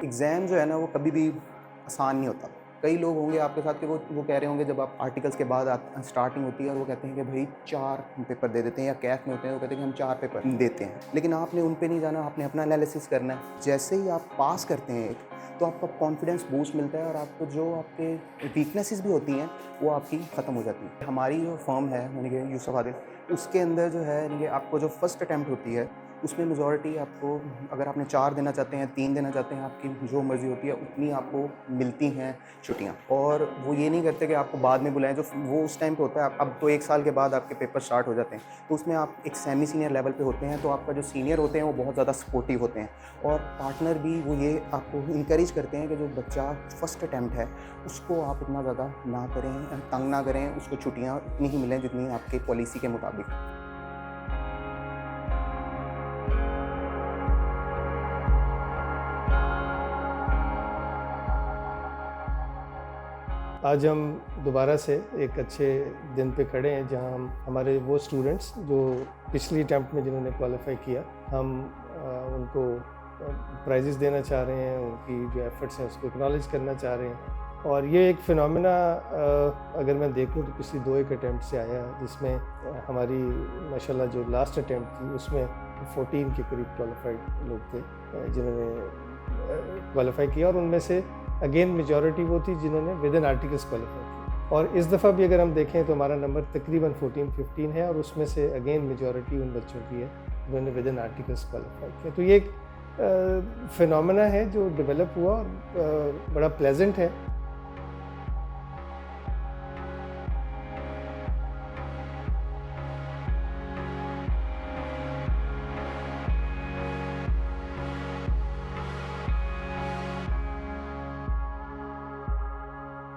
Exam जो है ना वो कभी भी आसान नहीं होता। कई लोग होंगे आपके साथ कि वो कह रहे होंगे जब आप आर्टिकल्स के बाद स्टार्टिंग होती है और वो कहते हैं कि भई 4 पेपर दे देते हैं, या कैफ में होते हैं वो कहते हैं कि हम 4 पेपर देते हैं। लेकिन आपने उन पे नहीं जाना, आपने अपना एनालिसिस करना है। जैसे ही आप पास करते हैं एक, तो आपका कॉन्फिडेंस बूस्ट मिलता है और आपको जो आपके वीकनेसेस भी होती हैं वो आपकी ख़त्म हो जाती है। हमारी जो फर्म है यानी कि यूसुफ आदिल, उसके अंदर जो है यानी कि आपको जो फर्स्ट अटेम्प्ट होती है उसमें मेजॉरिटी आपको, अगर आपने 4 देना चाहते हैं, 3 देना चाहते हैं, आपकी जो मर्ज़ी होती है उतनी आपको मिलती हैं छुट्टियाँ। और वो ये नहीं करते कि आपको बाद में बुलाएँ, जो वो उस टाइम पे होता है। अब तो 1 साल के बाद आपके पेपर स्टार्ट हो जाते हैं, तो उसमें आप एक सेमी सीनियर लेवल पे होते हैं, तो आपका जो सीनियर होते हैं वो बहुत ज़्यादा सपोर्टिव होते हैं। और पार्टनर भी वो ये आपको इनकरेज करते हैं कि जो बच्चा फर्स्ट अटेम्प्ट है उसको आप इतना ज़्यादा ना करें, तंग ना करें, उसको छुट्टियाँ उतनी ही मिलें जितनी आपके पॉलिसी के मुताबिक। आज हम दोबारा से एक अच्छे दिन पे खड़े हैं जहां हम हमारे वो स्टूडेंट्स जो पिछली अटैम्प्ट में जिन्होंने क्वालिफाई किया, हम उनको प्राइजेस देना चाह रहे हैं, उनकी जो एफर्ट्स हैं उसको एक्नॉलेज करना चाह रहे हैं। और ये एक फिनोमेना अगर मैं देखूं तो पिछली 2 एक अटैम्प्ट से आया है, जिसमें हमारी माशाल्लाह जो लास्ट अटैम्प्ट थी उसमें 14 के करीब क्वालिफाइड लोग थे जिन्होंने क्वालिफाई किया, और उनमें से अगेन मेजॉरिटी वो थी जिन्होंने विद इन आर्टिकल्स क्वालिफाई किया। और इस दफ़ा भी अगर हम देखें तो हमारा नंबर तकरीबन 14-15 है, और उसमें से अगेन मेजॉरिटी उन बच्चों की है जिन्होंने विद इन आर्टिकल्स क्वालिफाई किया। तो ये एक फिनोमेना है जो डेवलप हुआ और बड़ा प्लेजेंट है।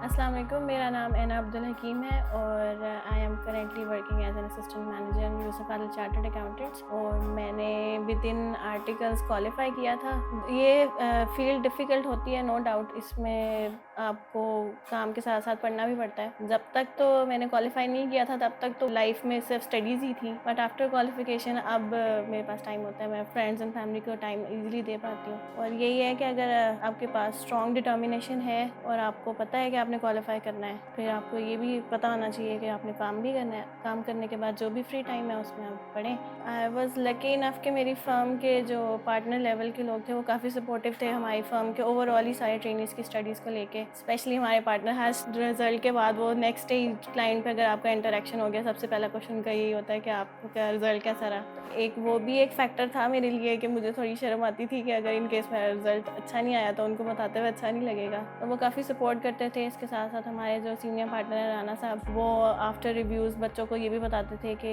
अस्सलाम वालेकुम, मेरा नाम ऐना अब्दुल हकीम है और I am currently working as an assistant manager in Yusuf Adil chartered accountants, और मैंने विद इन आर्टिकल्स क्वालिफाई किया था। ये फील्ड डिफ़िकल्ट होती है, नो डाउट। इसमें आपको काम के साथ साथ पढ़ना भी पड़ता है। जब तक तो मैंने क्वालिफाई नहीं किया था तब तक तो लाइफ में सिर्फ स्टडीज़ ही थी, बट आफ्टर क्वालिफिकेशन अब मेरे पास टाइम होता है, मैं फ्रेंड्स एंड फैमिली को टाइम ईजिली दे पाती हूँ। और यही है कि अगर आपके पास स्ट्रॉन्ग डिटर्मिनेशन है और आपको पता है कि आपने क्वालिफाई करना है, फिर आपको ये भी पता होना चाहिए कि आपने काम भी करना है। काम करने के बाद जो भी फ्री टाइम है उसमें आप पढ़ें। आई वॉज़ लकी इनफ कि मेरी फ़र्म के जो पार्टनर लेवल के लोग थे वो काफ़ी सपोर्टिव थे हमारी फ़र्म के ओवरऑल ही सारे ट्रेनीज़ की स्टडीज़ को लेके। स्पेशली हमारे पार्टनर हैज़ रिज़ल्ट के बाद वो नेक्स्ट डे क्लाइंट पे अगर आपका इंटरेक्शन हो गया, सबसे पहला क्वेश्चन उनका यही होता है कि आपका रिज़ल्ट कैसा रहा। एक वो भी एक फैक्टर था मेरे लिए कि मुझे थोड़ी शर्म आती थी कि अगर इन केस मेरा रिज़ल्ट अच्छा नहीं आया तो उनको बताते हुए अच्छा नहीं लगेगा। तो वो काफ़ी सपोर्ट करते थे। इसके साथ साथ हमारे जो सीनियर पार्टनर हैं राना साहब, वो आफ्टर रिव्यूज़ बच्चों को ये भी बताते थे कि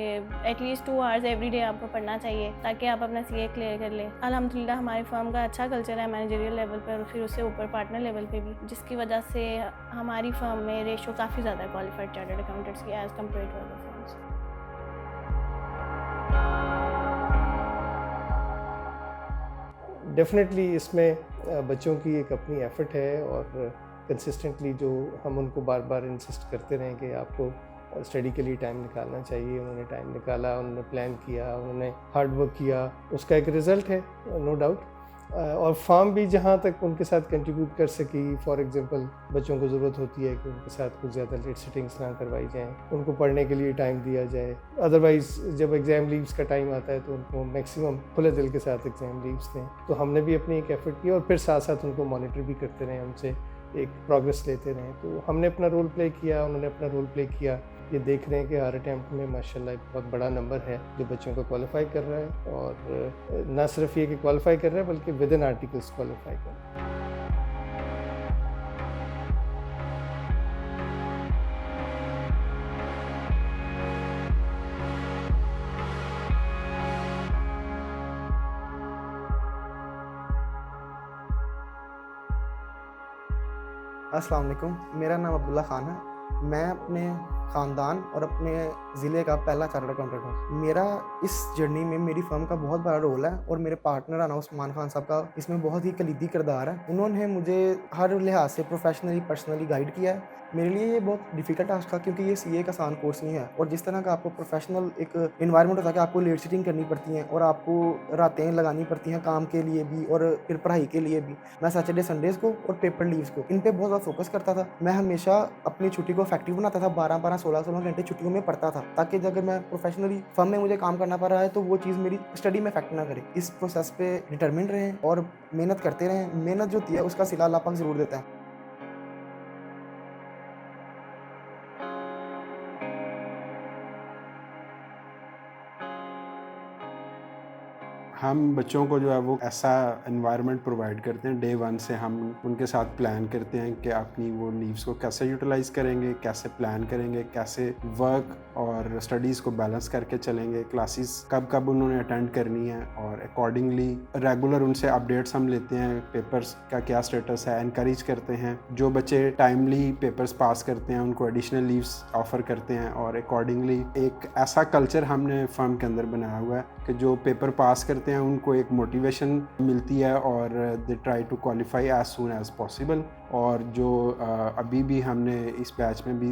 एटलीस्ट 2 आवर्स एवरी डे आपको पढ़ना चाहिए ताकि आप अपना सीए क्लियर कर लें। अल्हम्दुलिल्लाह हमारी फर्म का अच्छा कल्चर है मैनेजरियल लेवल पर और फिर उससे ऊपर पार्टनर लेवल पे भी, जिसकी वजह से हमारी फर्म में रेशो काफ़ी ज़्यादा है क्वालिफाइड चार्टर्ड अकाउंटेंट्स की as compared to other firms. Definitely इसमें बच्चों की एक अपनी एफ़र्ट है, और कंसिस्टेंटली जो हम उनको बार बार इंसिस्ट करते रहें कि आपको स्टडी के लिए टाइम निकालना चाहिए। उन्होंने टाइम निकाला, उन्होंने प्लान किया, उन्होंने हार्ड वर्क किया, उसका एक रिज़ल्ट है, नो डाउट। और फार्म भी जहाँ तक उनके साथ कंट्रीब्यूट कर सकी, फॉर एग्जांपल बच्चों को ज़रूरत होती है कि उनके साथ कुछ ज़्यादा लेट सिटिंग्स ना करवाई जाएँ, उनको पढ़ने के लिए टाइम दिया जाए। अदरवाइज़ जब एग्ज़ाम लीव्स का टाइम आता है तो उनको मैक्सिमम खुले दिल के साथ एग्ज़ाम लीव्स दें। तो हमने भी अपनी एक एफ़र्ट की और फिर साथ साथ उनको मॉनिटर भी करते रहे, हमसे एक प्रोग्रेस लेते रहें। तो हमने अपना रोल प्ले किया, उन्होंने अपना रोल प्ले किया। ये देख रहे हैं कि हर अटैम्प्ट में माशाल्लाह एक बहुत बड़ा नंबर है जो बच्चों को क्वालिफाई कर रहा है, और ना सिर्फ ये कि क्वालिफाई कर रहा है बल्कि विद इन आर्टिकल्स क्वालिफाई कर रहा है। अस्सलाम वालेकुम, मेरा नाम अब्दुल्ला ख़ान है। मैं अपने ख़ानदान और अपने ज़िले का पहला चार्टर्ड अकाउंटेंट हूँ। मेरा इस जर्नी में मेरी फ़र्म का बहुत बड़ा रोल है और मेरे पार्टनर राना उस्मान खान साहब का इसमें बहुत ही कलीदी किरदार है। उन्होंने मुझे हर लिहाज से प्रोफेशनली पर्सनली गाइड किया है। मेरे लिए ये बहुत डिफ़िकल्ट टास्क था क्योंकि ये सीए का आसान कोर्स नहीं है और जिस तरह का आपको प्रोफेशनल एक एनवायरनमेंट होता है कि आपको लेट सीटिंग करनी पड़ती है और आपको रातें लगानी पड़ती हैं काम के लिए भी और फिर पढ़ाई के लिए भी। मैं सैटरडे संडेज़ को और पेपर लीव्स को इन पे बहुत ज़्यादा फोकस करता था। मैं हमेशा अपनी छुट्टी को इफेक्टिव बनाता था, 12-12, 16-16 घंटे छुट्टियों में पढ़ता था ताकि अगर मैं प्रोफेशनली फर्म में मुझे काम करना पड़ रहा है तो वो चीज़ मेरी स्टडी में इफेक्ट ना करे। इस प्रोसेस पे डिटरमिन्ड रहें और मेहनत करते रहें। मेहनत जो होती है उसका सिला अल्लाह पाक ज़रूर देता है। हम बच्चों को जो है वो ऐसा एनवायरनमेंट प्रोवाइड करते हैं, डे 1 से हम उनके साथ प्लान करते हैं कि अपनी वो लीव्स को कैसे यूटिलाइज़ करेंगे, कैसे प्लान करेंगे, कैसे वर्क और स्टडीज़ को बैलेंस करके चलेंगे, क्लासेस कब कब उन्होंने अटेंड करनी है और अकॉर्डिंगली रेगुलर उनसे अपडेट्स हम लेते हैं, पेपर्स का क्या स्टेटस है, इनकरेज करते हैं। जो बच्चे टाइमली पेपर्स पास करते हैं उनको एडिशनल लीव्स ऑफ़र करते हैं और अकॉर्डिंगली एक ऐसा कल्चर हमने फर्म के अंदर बनाया हुआ है कि जो पेपर पास करते हैं उनको एक मोटिवेशन मिलती है और they try to qualify as soon as possible. और जो अभी भी हमने इस बैच में भी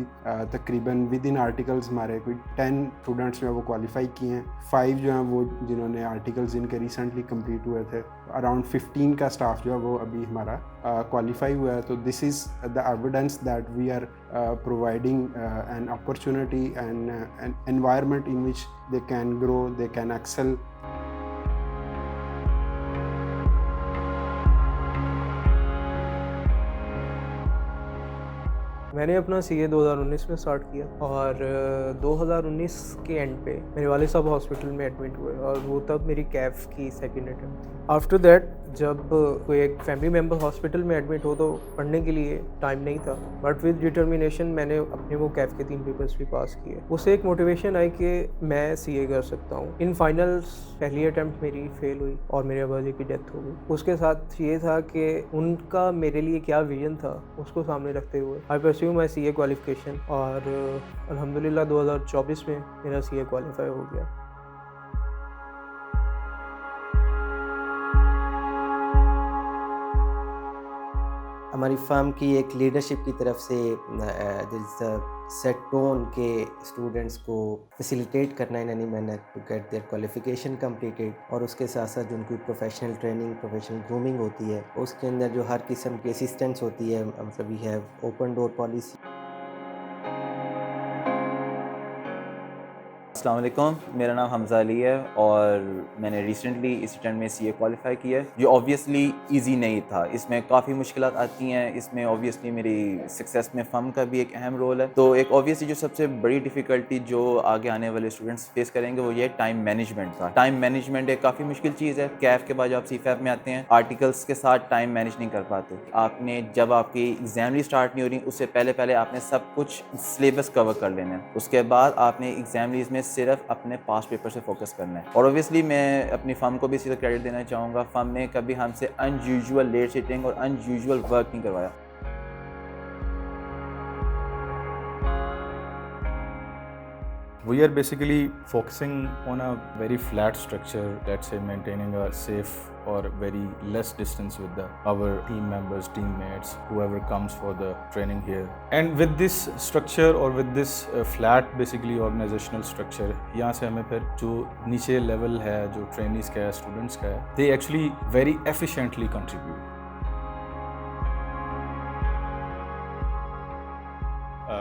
तकरीबन विद इन आर्टिकल्स हमारे कोई 10 स्टूडेंट्स जो है वो क्वालिफाई किए हैं। 5 जो हैं वो जिन्होंने आर्टिकल्स इनके रिसेंटली कंप्लीट हुए थे। अराउंड 15 का स्टाफ जो है वो अभी हमारा क्वालिफाई हुआ है। तो this is the evidence that we are providing an opportunity and an environment in which they can grow, they can excel. मैंने अपना सीए 2019 में स्टार्ट किया और 2019 के एंड पे मेरे वाले साहब हॉस्पिटल में एडमिट हुए और वो तब मेरी कैफ की सेकेंड अटेम्प्ट थी। आफ्टर दैट जब कोई एक फैमिली मेम्बर हॉस्पिटल में एडमिट हो तो पढ़ने के लिए टाइम नहीं था, बट विद डिटर्मिनेशन मैंने अपने वो कैफ के 3 पेपर्स भी पास किए। उससे एक मोटिवेशन आई कि मैं सीए कर सकता हूँ। इन फाइनल्स पहली अटेम्प्ट मेरी फेल हुई और मेरे अब्बा जी की डेथ हो गई। उसके साथ ये था कि उनका मेरे लिए क्या विजन था उसको सामने रखते हुए आई परस्यू माई सीए क्वालिफिकेशन और अल्हम्दुलिल्लाह 2024 में मेरा सीए क्वालिफाई हो गया। हमारी फर्म की एक लीडरशिप की तरफ से सेट टोन के स्टूडेंट्स को फैसिलिटेट करना in any manner to get their qualification completed और उसके साथ साथ जो उनकी प्रोफेशनल ट्रेनिंग, प्रोफेशनल ग्रूमिंग होती है उसके अंदर जो हर किस्म की असिस्टेंस होती है, मतलब we have open door policy. अस्सलाम वालेकुम, मेरा नाम हमज़ा अली है और मैंने रिसेंटली इस अटेम्प्ट में सीए क्वालिफाई किया है, जो ऑब्वियसली इजी नहीं था। इसमें काफ़ी मुश्किलात आती हैं। इसमें ऑब्वियसली मेरी सक्सेस में फर्म का भी एक अहम रोल है। तो एक ऑब्वियसली जो सबसे बड़ी डिफ़िकल्टी जो आगे आने वाले स्टूडेंट्स फेस करेंगे वो ये टाइम मैनेजमेंट का। टाइम मैनेजमेंट एक काफ़ी मुश्किल चीज़ है। कैफ के बाद जब आप सीफैप में आते हैं, आर्टिकल्स के साथ टाइम मैनेज नहीं कर पाते। आपने जब आपकी एग्जाम भी स्टार्ट नहीं हो रही उससे पहले आपने सब कुछ सिलेबस कवर कर लेना है। उसके बाद आपने एग्जाम लीज में सिर्फ अपने पास पेपर से फोकस करना है। और ऑब्वियसली मैं अपनी फर्म को भी इसी क्रेडिट देना चाहूँगा। फर्म ने कभी हमसे अनयूजुअल लेट सिटिंग और अनयूजुअल वर्क नहीं करवाया। We are basically focusing on a very flat structure, let's say maintaining a safe or very less distance with our team members, teammates, whoever comes for the training here. And with this structure or with this flat basically organizational structure, यहाँ से हमें फिर जो नीचे level है, जो trainees का है, students का है, they actually very efficiently contribute.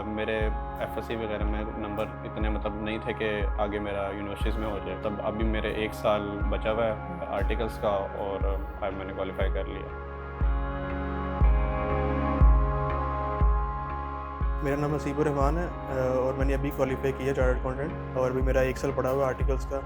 मेरे एफएससी वगैरह में नंबर इतने मतलब नहीं थे कि आगे मेरा यूनिवर्सिटीज़ में हो जाए। तब अभी मेरे 1 साल बचा हुआ है आर्टिकल्स का और मैंने क्वालिफाई कर लिया। मेरा नाम नसीबुर रहमान है और मैंने अभी क्वालिफाई किया चार्टर्ड अकाउंटेंट और अभी मेरा 1 साल पड़ा हुआ आर्टिकल्स का।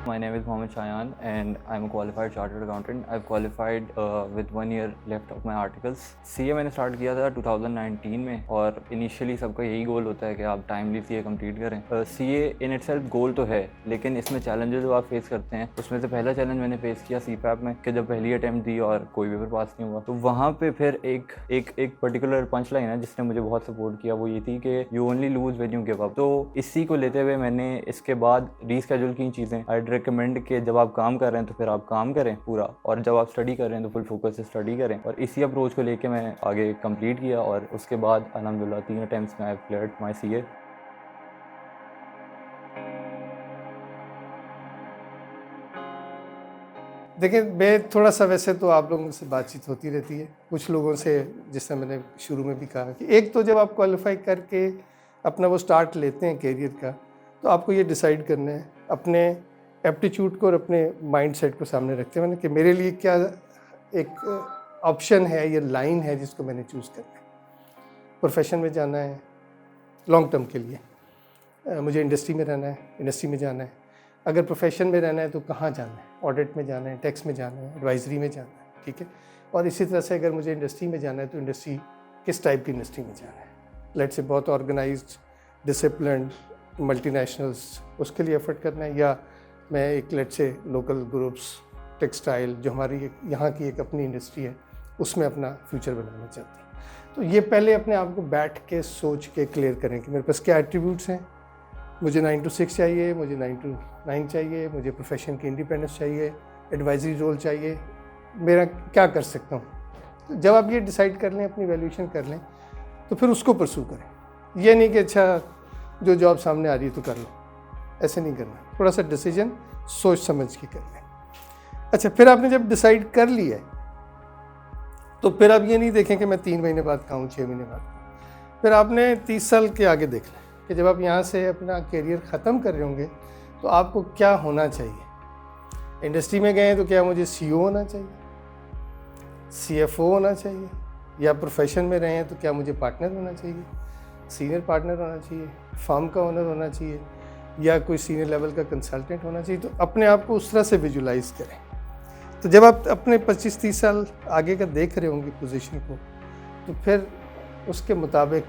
My name is Mohammed Shayan and I'm a qualified chartered accountant. I've qualified with 1 year left of my articles. CA मैंने स्टार्ट किया था 2019 में और इनिशियली सबका यही गोल होता है कि आप टाइमली CA कंप्लीट करें. CA इन इटसेल्फ गोल तो है, लेकिन इसमें चैलेंजेस जो आप फेस करते हैं उसमें से पहला चैलेंज मैंने फेस किया CPAP में कि जब पहली अटैम्प्ट दी और कोई पेपर पास नहीं हुआ, तो वहाँ पे फिर एक पर्टिकुलर पंच लाइन है जिसने मुझे बहुत सपोर्ट किया. वो ये थी कि you only lose when you give up. तो इसी को लेते हुए मैंने इसके बाद रीस्केड्यूल की चीज़ें. आई रिकमेंड कि जब आप काम कर रहे हैं तो फिर आप काम करें पूरा, और जब आप स्टडी कर रहे हैं तो फुल फोकस से स्टडी करें. और इसी अप्रोच को लेके मैं आगे कंप्लीट किया और उसके बाद अल्हम्दुलिल्लाह 3 अटैम्प्ट्स में I have cleared my CA. देखिए, मैं थोड़ा सा, वैसे तो आप लोगों से बातचीत होती रहती है कुछ लोगों से, जैसे मैंने शुरू में भी कहा कि एक तो जब आप क्वालिफाई करके अपना वो स्टार्ट लेते हैं कैरियर का, तो आपको ये डिसाइड करना है अपने एप्टीट्यूड को और अपने माइंडसेट को सामने रखते हुए कि मेरे लिए क्या एक ऑप्शन है, ये लाइन है जिसको मैंने चूज़ करना है. प्रोफेशन में जाना है लॉन्ग टर्म के लिए, मुझे इंडस्ट्री में रहना है, इंडस्ट्री में जाना है. अगर प्रोफेशन में रहना है तो कहाँ जाना है, ऑडिट में जाना है, टैक्स में जाना है, एडवाइजरी में जाना है, ठीक है. और इसी तरह से अगर मुझे इंडस्ट्री में जाना है तो इंडस्ट्री किस टाइप की इंडस्ट्री में जाना है. लेट्स से बहुत ऑर्गेनाइज्ड, डिसिप्लिन्ड, मल्टीनेशनल्स, उसके लिए एफर्ट करना है, या मैं एक let's say local groups, textile, जो हमारी यहाँ की एक अपनी इंडस्ट्री है, उसमें अपना फ्यूचर बनाना चाहती हूँ. तो ये पहले अपने आप को बैठ के सोच के क्लियर करें कि मेरे पास क्या एट्रीब्यूट्स हैं. मुझे 9 to 6 चाहिए, मुझे 9 to 9 चाहिए, मुझे प्रोफेशन की इंडिपेंडेंस चाहिए, एडवाइजरी रोल चाहिए, मेरा क्या कर सकता हूँ. तो जब आप ये डिसाइड कर लें, अपनी वैल्यूएशन कर लें, तो फिर उसको परसू करें. ये नहीं कि अच्छा जो जॉब सामने आ रही है तो कर लो, ऐसे नहीं करना. थोड़ा सा डिसीजन सोच समझ के कर लें. अच्छा, फिर आपने जब डिसाइड कर लिया है तो फिर आप ये नहीं देखें कि मैं 3 महीने बाद खाऊँ, 6 महीने बाद. फिर आपने 30 साल के आगे देख लें कि जब आप यहाँ से अपना करियर ख़त्म कर रहे होंगे तो आपको क्या होना चाहिए. इंडस्ट्री में गए तो क्या मुझे CEO होना चाहिए, CFO होना चाहिए, या प्रोफेशन में रहे हैं तो क्या मुझे पार्टनर होना चाहिए, सीनियर पार्टनर होना चाहिए, फर्म का ओनर होना चाहिए, या कोई सीनियर लेवल का कंसल्टेंट होना चाहिए. तो अपने आप को उस तरह से विजुलाइज करें. तो जब आप अपने 25-30 साल आगे का देख रहे होंगे पोजीशन को, तो फिर उसके मुताबिक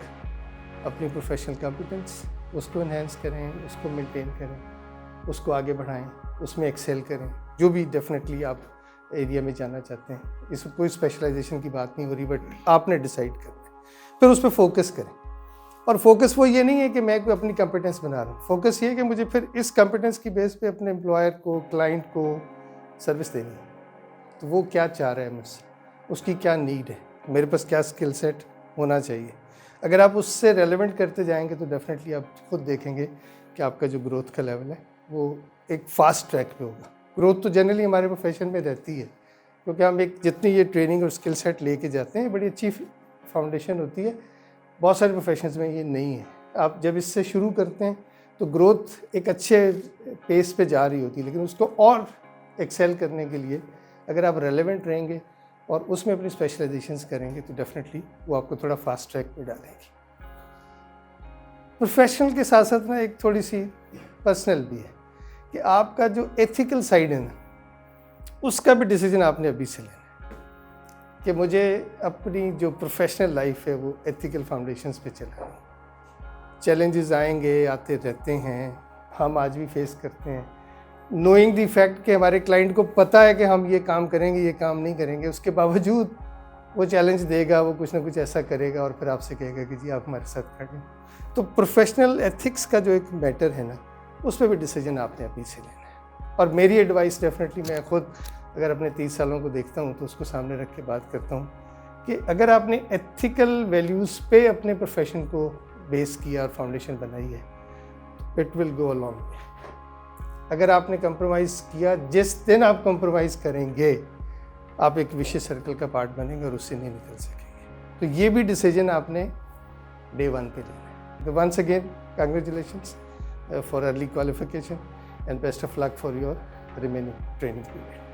अपनी प्रोफेशनल कॉम्पिटेंस उसको इन्हेंस करें, उसको मेंटेन करें, उसको आगे बढ़ाएं, उसमें एक्सेल करें. जो भी डेफिनेटली आप एरिया में जाना चाहते हैं, इसमें कोई स्पेशलाइजेशन की बात नहीं हो रही, बट आपने डिसाइड करना है. फिर उस पर फोकस करें. और फोकस वो ये नहीं है कि मैं कोई अपनी कॉम्पिटेंस बना रहा हूँ. फोकस ये है कि मुझे फिर इस कॉम्पिटेंस की बेस पे अपने एम्प्लॉयर को, क्लाइंट को सर्विस देनी है. तो वो क्या चाह रहा है मुझसे, उसकी क्या नीड है, मेरे पास क्या स्किल सेट होना चाहिए. अगर आप उससे रेलेवेंट करते जाएंगे तो डेफिनेटली आप खुद देखेंगे कि आपका जो ग्रोथ का लेवल है वो एक फास्ट ट्रैक पे होगा. ग्रोथ तो जनरली हमारे प्रोफेशन में रहती है, क्योंकि हम एक जितनी ये ट्रेनिंग और स्किल सेट लेके जाते हैं, बड़ी अच्छी फाउंडेशन होती है. बहुत सारे प्रोफेशंस में ये नहीं है. आप जब इससे शुरू करते हैं तो ग्रोथ एक अच्छे पेस पे जा रही होती है, लेकिन उसको और एक्सेल करने के लिए अगर आप रेलेवेंट रहेंगे और उसमें अपनी स्पेशलाइजेशंस करेंगे तो डेफिनेटली वो आपको थोड़ा फास्ट ट्रैक पे डालेंगे. प्रोफेशनल के साथ साथ ना एक थोड़ी सी पर्सनल भी है कि आपका जो एथिकल साइड है ना, उसका भी डिसीजन आपने अभी से लेना है कि मुझे अपनी जो प्रोफेशनल लाइफ है वो एथिकल फाउंडेशंस पे चलानी है. चैलेंजेस आएंगे, आते रहते हैं, हम आज भी फेस करते हैं. नोइंग द फैक्ट कि हमारे क्लाइंट को पता है कि हम ये काम करेंगे, ये काम नहीं करेंगे, उसके बावजूद वो चैलेंज देगा, वो कुछ ना कुछ ऐसा करेगा और फिर आपसे कहेगा कि जी आप हमारे साथ खड़े. तो प्रोफेशनल एथिक्स का जो एक मैटर है ना, उस पर भी डिसीजन आपने अभी से लेना है. और मेरी एडवाइस डेफिनेटली, मैं खुद अगर अपने 30 सालों को देखता हूँ तो उसको सामने रख के बात करता हूँ कि अगर आपने एथिकल वैल्यूज़ पे अपने प्रोफेशन को बेस किया और फाउंडेशन बनाई है, it will go a long way. अगर आपने कंप्रोमाइज़ किया, जिस दिन आप कंप्रोमाइज़ करेंगे आप एक विशेष सर्कल का पार्ट बनेंगे और उससे नहीं निकल सकेंगे. तो ये भी डिसीजन आपने day 1 पे लेना है. तो once again congratulations for early qualification and best of luck for your remaining training period.